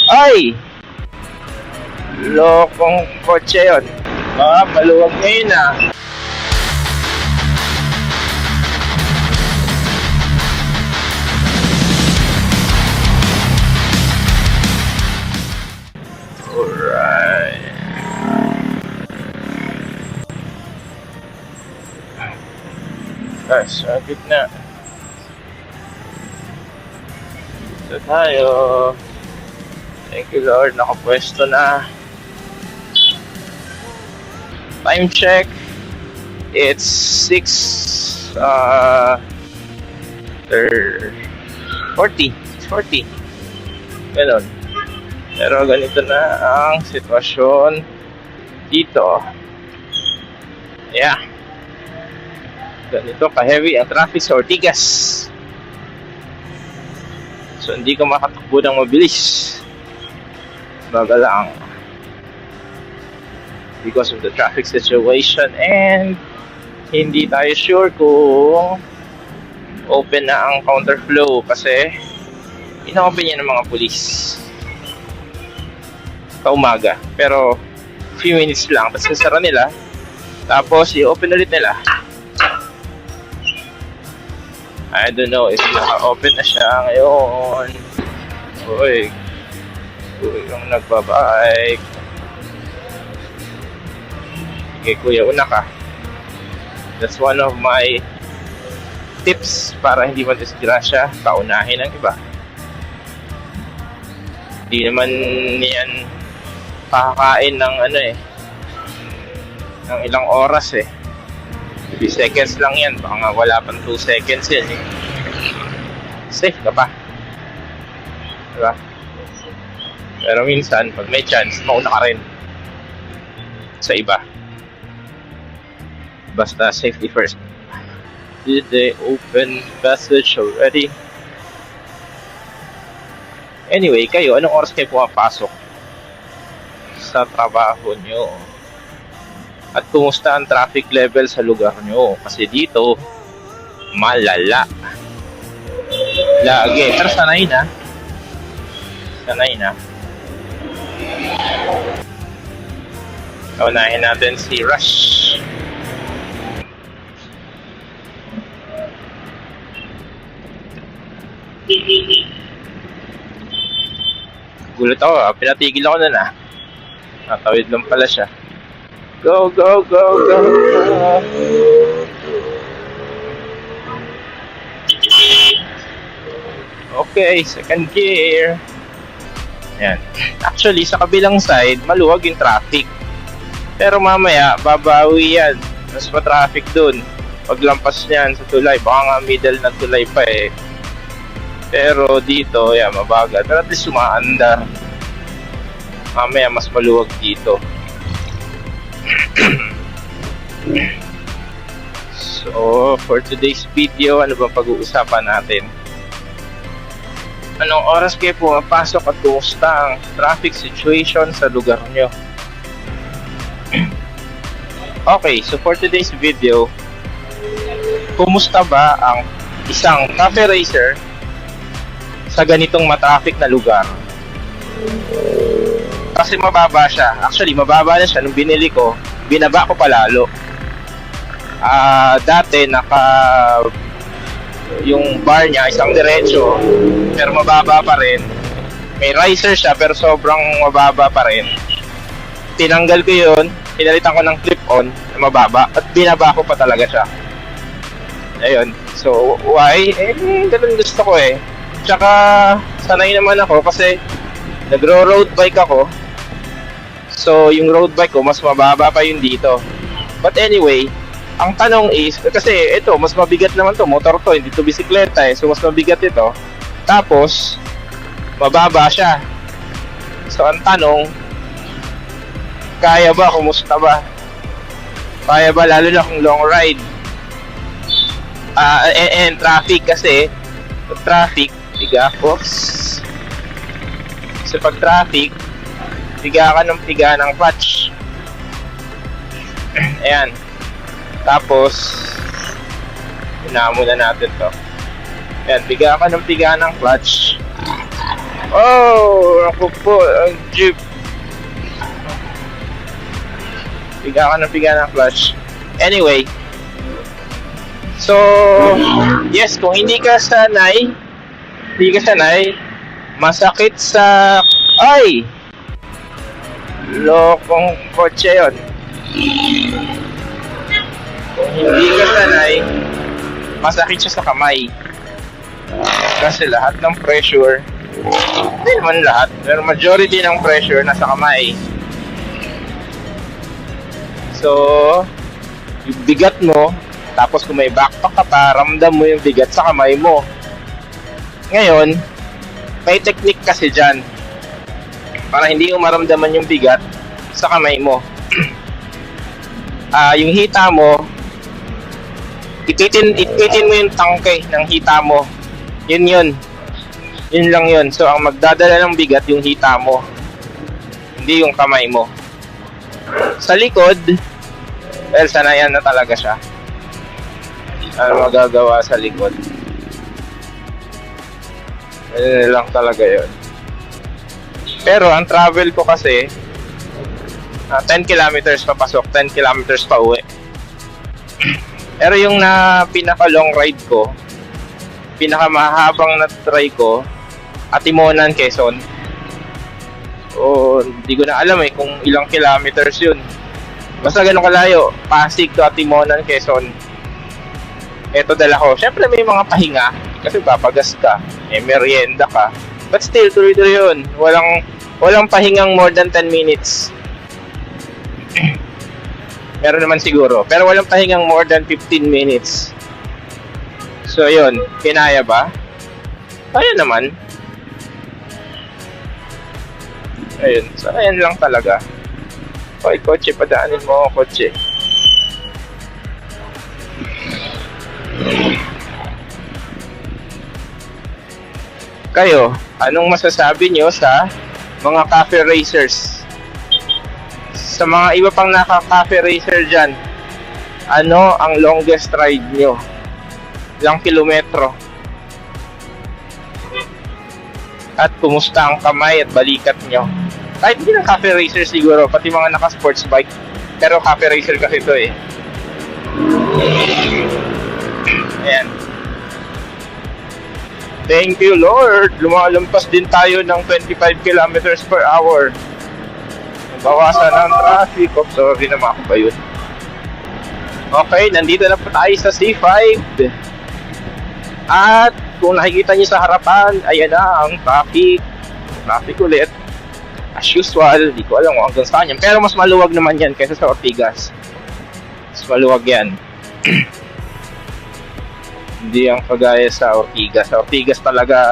Ay! Lokong kotse yun. Maluwag ngayon ah. Alright. Sa gitna. Ito tayo. Thank you Lord, nakapwesto na. Time check. It's 6:40. Ganon. Pero ganito na ang sitwasyon dito. Yeah. Ganito ka-heavy ang traffic sa Ortigas. So hindi ka makatakbo ng mabilis. Baga lang. Because of the traffic situation and hindi tayo sure kung open na ang counterflow kasi ino-open niya ng mga pulis kaumaga. Pero few minutes lang tapos sasara nila tapos i-open ulit nila. I don't know if naka-open na siya ngayon. Uy, yung nagbabike. Sige kuya, una ka. That's one of my tips para hindi madisgrasya, paunahin ang iba. Hindi naman yan pakakain ng ng ilang oras eh. 3 seconds lang yan, baka nga wala pang 2 seconds yan eh. Safe ka pa, diba? Pero minsan pag may chance, mauna ka rin sa iba. Basta safety first. Did they open passage already? Anyway, kayo, anong oras kayo pumapasok sa trabaho nyo? At kumusta ang traffic level sa lugar nyo? Kasi dito, malala. Lagi. Pero sanay na. Unahin natin si Rush. Gulat ako, pinatigil ako na. Natawid lang pala siya. Go, go, go, go, go. Okay, second gear. Yan. Actually, sa kabilang side, maluwag yung traffic. Pero mamaya, babawi yan. Mas pa-traffic dun. Paglampas niyan sa tulay, baka nga middle ng tulay pa eh. Pero dito, yan, mabagal. Pero at least sumaandar. Mamaya, mas maluwag dito. So, for today's video, ano bang pag-uusapan natin? Anong oras kayo pumapasok at kumusta ang traffic situation sa lugar nyo? Okay, so for today's video, kumusta ba ang isang cafe racer sa ganitong matraffic na lugar? Kasi mababa siya. Actually, mababa na siya. Nung binili ko, binaba ko palalo. Dati, yung bar niya, isang diretso, pero mababa pa rin. May riser siya, pero sobrang mababa pa rin. Tinanggal ko yun, pinalitan ko ng clip-on na mababa, at binaba ko pa talaga siya. Ayun. So, why? Ganun gusto ko eh. Tsaka, sanay naman ako kasi nagro-road bike ako. So, yung road bike ko, mas mababa pa yun dito. But anyway, ang tanong is, kasi ito, mas mabigat naman to, motor to, hindi to bisikleta eh. So, mas mabigat ito. Tapos, mababa siya. So, ang tanong, kaya ba? Kumusta ba? Kaya ba? Lalo na kung long ride. And traffic kasi, traffic, oops. So, pag traffic, piga ka ng clutch. Ayan. Tapos, muna natin to. Ayan, piga ng clutch. Oh, ako po, ang jeep. Piga ng clutch. Anyway. So, yes, kung hindi ka sanay, masakit sa... Ay! Lokong kotse yun. Kung hindi ka sanay, masakit siya sa kamay. Kasi lahat ng pressure, hindi naman lahat, pero majority ng pressure nasa kamay. So, yung bigat mo, tapos kung may backpack ka pa, ramdam mo yung bigat sa kamay mo. Ngayon, may technique kasi dyan para hindi mo maramdaman yung bigat sa kamay mo. Yung hita mo, ipitin mo yung tangke ng hita mo. Yun lang yun. So ang magdadala ng bigat yung hita mo, hindi yung kamay mo. Sa likod, well, sanayan na talaga siya. Ano magagawa sa likod? Ano lang talaga yun. Pero ang travel ko kasi 10 kilometers papasok, 10 kilometers pa uwi. Pero yung pinaka long ride ko, pinaka mahabang na try ko, Atimonan, Quezon. Hindi ko na alam kung ilang kilometers yun. Basta ganun kalayo, Pasig to Atimonan, Quezon. Eto dala ko. Syempre may mga pahinga kasi papagas ka, merienda ka. But still, tuloy-tuloy yun. Walang pahingang more than 10 minutes. Meron naman siguro. Pero walang pahingang more than 15 minutes. So yun, kinaya ba? Kaya naman. Ayun, so ayan lang talaga. Hoy, kotse, padaanin mo ako, kotse. Kayo, anong masasabi nyo sa mga cafe racers? Sa mga iba pang naka-cafe racer dyan, ano ang longest ride nyo? Ilang kilometro? At kumusta ang kamay at balikat nyo? Kahit hindi ng cafe racer siguro, pati mga naka-sports bike. Pero cafe racer kasi ito eh. Ayan. Thank you, Lord. Lumalampas din tayo ng 25 kilometers per hour. Bawasan ang traffic. Oh, sorry naman ako ba yun? Okay, nandito na po tayo sa C5. At kung nakikita nyo sa harapan, ayan na ang traffic. Traffic ulit. As usual, di ko alam kung hanggang saan yan. Pero mas maluwag naman yan kaysa sa Ortigas. Mas maluwag yan. Hindi ang kagaya sa Ortigas. Sa Ortigas talaga,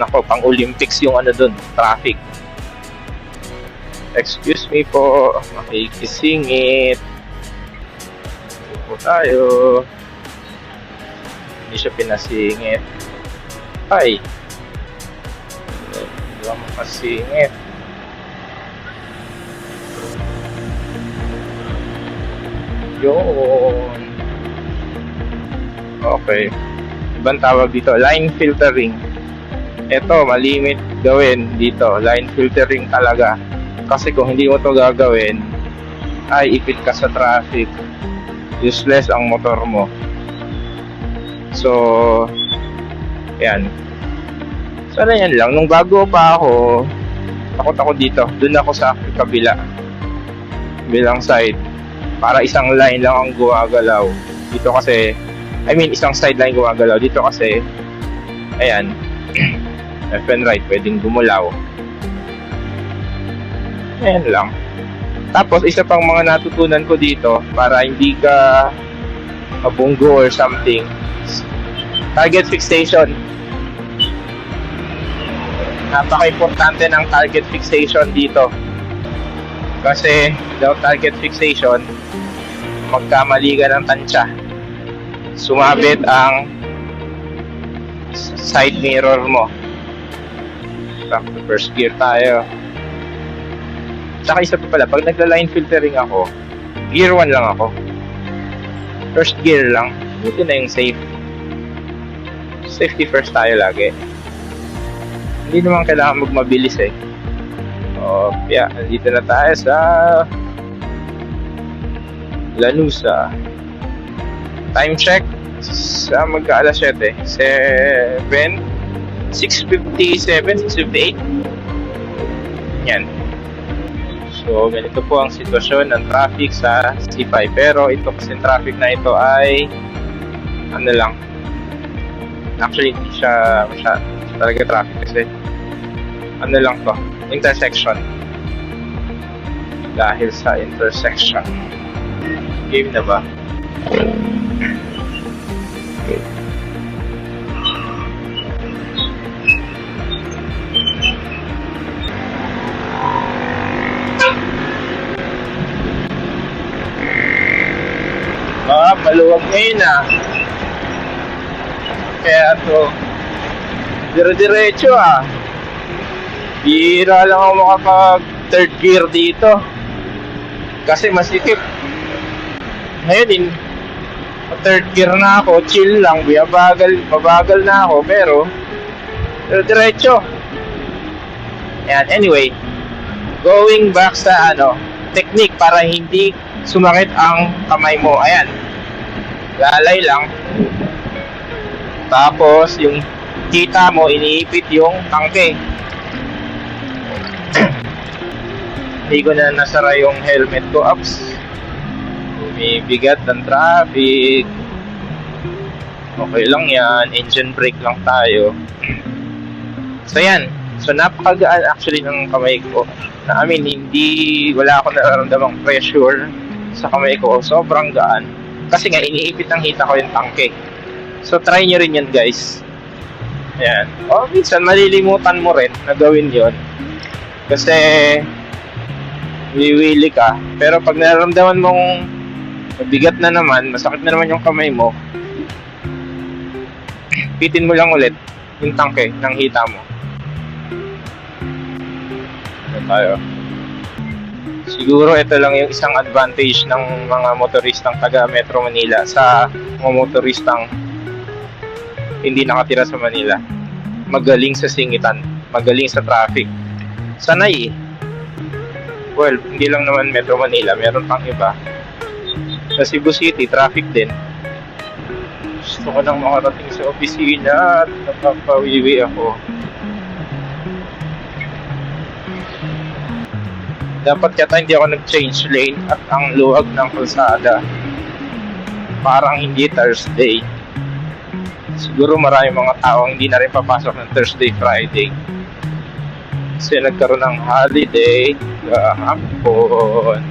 nako, pang Olympics yung ano dun, traffic. Excuse me po, makikisingit. Ito po tayo. Hindi siya pinasingit. Ay! Hindi ba makasingit? Yun. Okay. Ibang tawag dito, line filtering. Ito, malimit gawin dito. Line filtering talaga. Kasi kung hindi mo to gagawin, ay ipit ka sa traffic. Useless ang motor mo. So, yan. Sana yan lang. Nung bago pa ako, takot ako dito. Doon ako sa kabila. Bilang side. Para isang line lang ang gumagalaw. Dito kasi, isang side line gumagalaw. Dito kasi, ayan, left and right, pwedeng gumulaw. Ayan lang. Tapos, isa pang mga natutunan ko dito, para hindi ka mabunggo or something, target fixation. Napaka-importante ng target fixation dito. Kasi, without target fixation, magkamali ka ng tansya. Sumabit ang side mirror mo. Back to first gear tayo. Tsaka isa pa pala, pag nagla-line filtering ako, gear 1 lang ako. First gear lang. Buti na yung safe. Safety first tayo lagi. Hindi naman kailangan magmabilis eh. So, yeah, nandito na tayo sa Lanusa. Time check sa magka-alas 7. 6:57, 6:58. Yan. So, ganito po ang sitwasyon ng traffic sa C5. Pero ito kasi traffic na ito ay ano lang. Actually, hindi siya talaga traffic kasi ano lang to, intersection. Dahil sa intersection. Game na ba? Maluwag ngayon ah. Kaya to, dire-diretso ah. Bihira lang ako makapag third gear dito. Kasi masikip. Ngayon third gear na ako, chill lang, mabagal na ako, pero diretso. Yan, anyway, going back sa technique para hindi sumakit ang kamay mo. Ayan, lalay lang. Tapos yung kita mo, iniipit yung tangke. Hindi ko na nasara yung helmet ko. Ups, bigat ng traffic. Okay lang yan, engine brake lang tayo. So yan, so napakagaan actually ng kamay ko. Wala akong nararamdamang pressure sa kamay ko, sobrang gaan. Kasi nga iniipit ng hita ko yung tangke. So try nyo rin yan guys. Ayan. O minsan malilimutan mo rin na gawin yon. Kasi wiwili ka. Pero pag nararamdaman mong mabigat na naman, masakit na naman yung kamay mo, pitin mo lang ulit yung tangke ng hita mo. Ano tayo? Siguro ito lang yung isang advantage ng mga motoristang taga Metro Manila sa mga motoristang hindi nakatira sa Manila. Magaling sa singitan, magaling sa traffic. Sanay eh. Well, hindi lang naman Metro Manila, meron pang iba. Sa Cebu City, traffic din. Gusto ko nang makarating sa opisina at napapawiwi ako. Dapat yata hindi ako nag-change lane at ang luwag ng kalsada. Parang hindi Thursday. Siguro maraming mga tao hindi na rin papasok ng Thursday, Friday. Kasi nagkaroon ng holiday kahapon.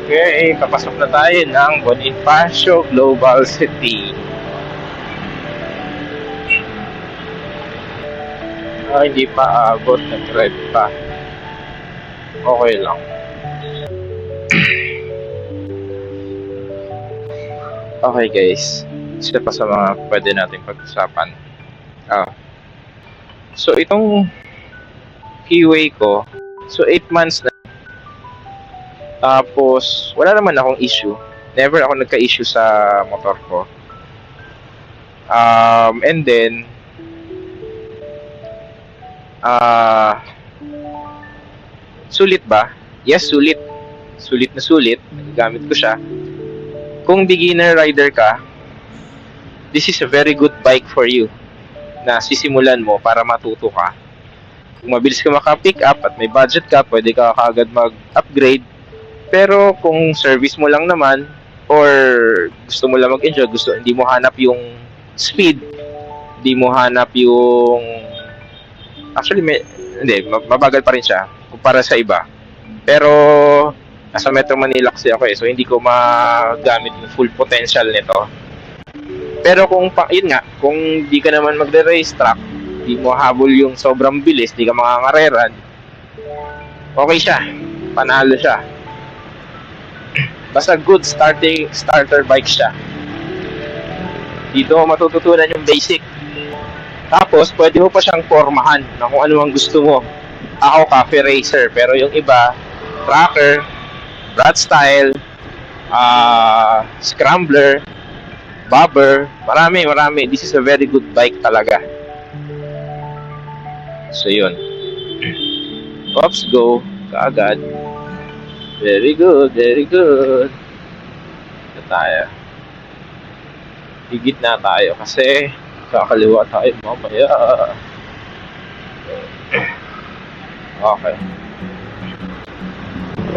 Okay, papasok na tayo ng Bonifacio Global City. Hindi pa abot, nag-red pa. Okay lang. Okay guys, isa pa sa mga pwede natin pag-usapan. So itong keyway ko, so 8 months na. Tapos wala naman akong issue. Never ako nagka-issue sa motor ko. And then sulit ba? Yes, sulit. Sulit na sulit. Gamit ko siya. Kung beginner rider ka, this is a very good bike for you na sisimulan mo para matuto ka. Kung mabilis ka maka-pick up at may budget ka, pwede ka kaagad mag-upgrade. Pero kung service mo lang naman or gusto mo lang mag-enjoy, hindi mo hanap yung speed, hindi mo hanap yung mabagal pa rin siya kumpara sa iba. Pero nasa Metro Manila kasi ako so hindi ko magamit yung full potential nito. Pero kung di ka naman magre-race track, di mo habol yung sobrang bilis, di ka makangareran, okay siya, panalo siya. Basta good starter bike siya. Dito matututunan yung basic. Tapos, pwede mo pa siyang formahan na kung ano ang gusto mo. Ako, cafe racer. Pero yung iba, tracker, brat style, scrambler, bobber, marami. This is a very good bike talaga. So, yun. Oops, go. Kaagad. Very good. Ito tayo. Higit na tayo kasi kakaliwa tayo mamaya. Okay.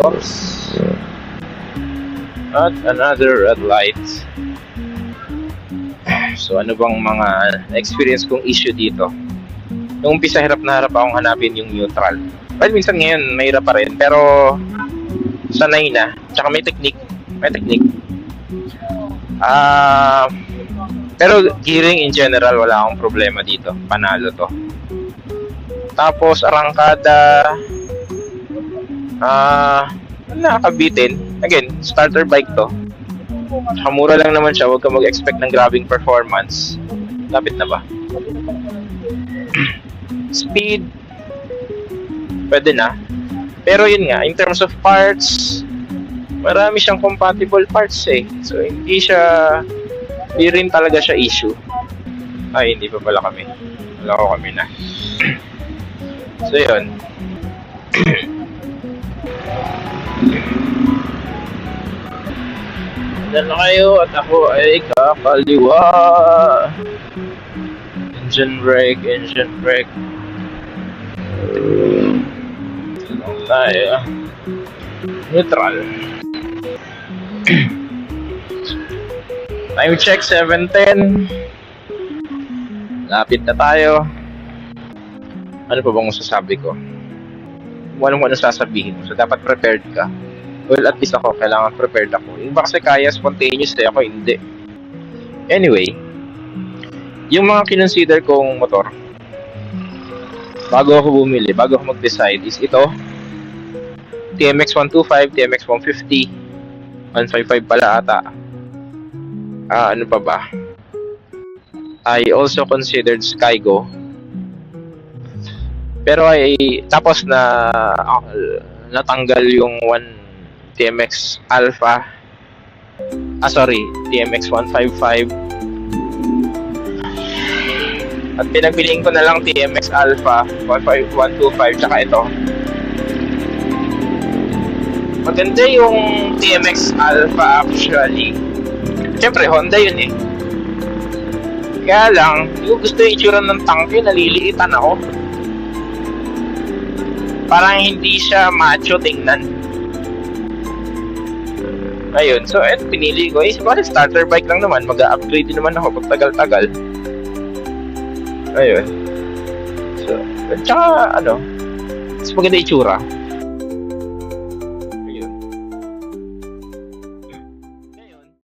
Oops. At another red light. So ano bang mga experience kong issue dito? Nung umpisa harap na harap akong hanapin yung neutral. Well, minsan ngayon mahirap pa rin pero sanay na. Tsaka may technique. Pero gearing in general wala akong problema dito. Panalo to. Tapos arangkada nakabitin. Again, starter bike to. Mura lang naman siya, huwag ka mag-expect ng grabing performance. Lapit na ba? Speed pwede na. Pero yun nga, in terms of parts, marami siyang compatible parts eh. So hindi rin talaga siya issue. Ay, hindi pa pala kami. Wala ko kami na. So yun. Diyan na kayo at ako ay kakaliwa. Engine brake. Tanong tayo. Neutral. Time check 7:10. Lapit na tayo. Ano pa bang masasabi ko? Kung alam mo ano sasabihin mo. So dapat prepared ka. Well, at least ako, kailangan prepared ako. Yung ba kasi kaya spontaneous eh, ako hindi. Anyway, yung mga kinonsider kong motor, bago ako bumili, bago ako mag-decide, is ito, TMX 125, TMX 150, 155 pala ata. Ano pa ba? I also considered Skygo. Pero tapos natanggal yung TMX Alpha. TMX 155. At pinagbiliin ko na lang TMX Alpha 125 tsaka ito. Maganda yung TMX Alpha actually. Siyempre Honda yun eh. Kaya lang, yung gusto yung itsura ng tangke, naliliitan ako. Parang hindi siya macho tingnan. Ayun, so pinili ko. Bakit starter bike lang naman, mag-upgrade din naman ako pag tagal-tagal. Ayun. So, at saka mas maganda itsura.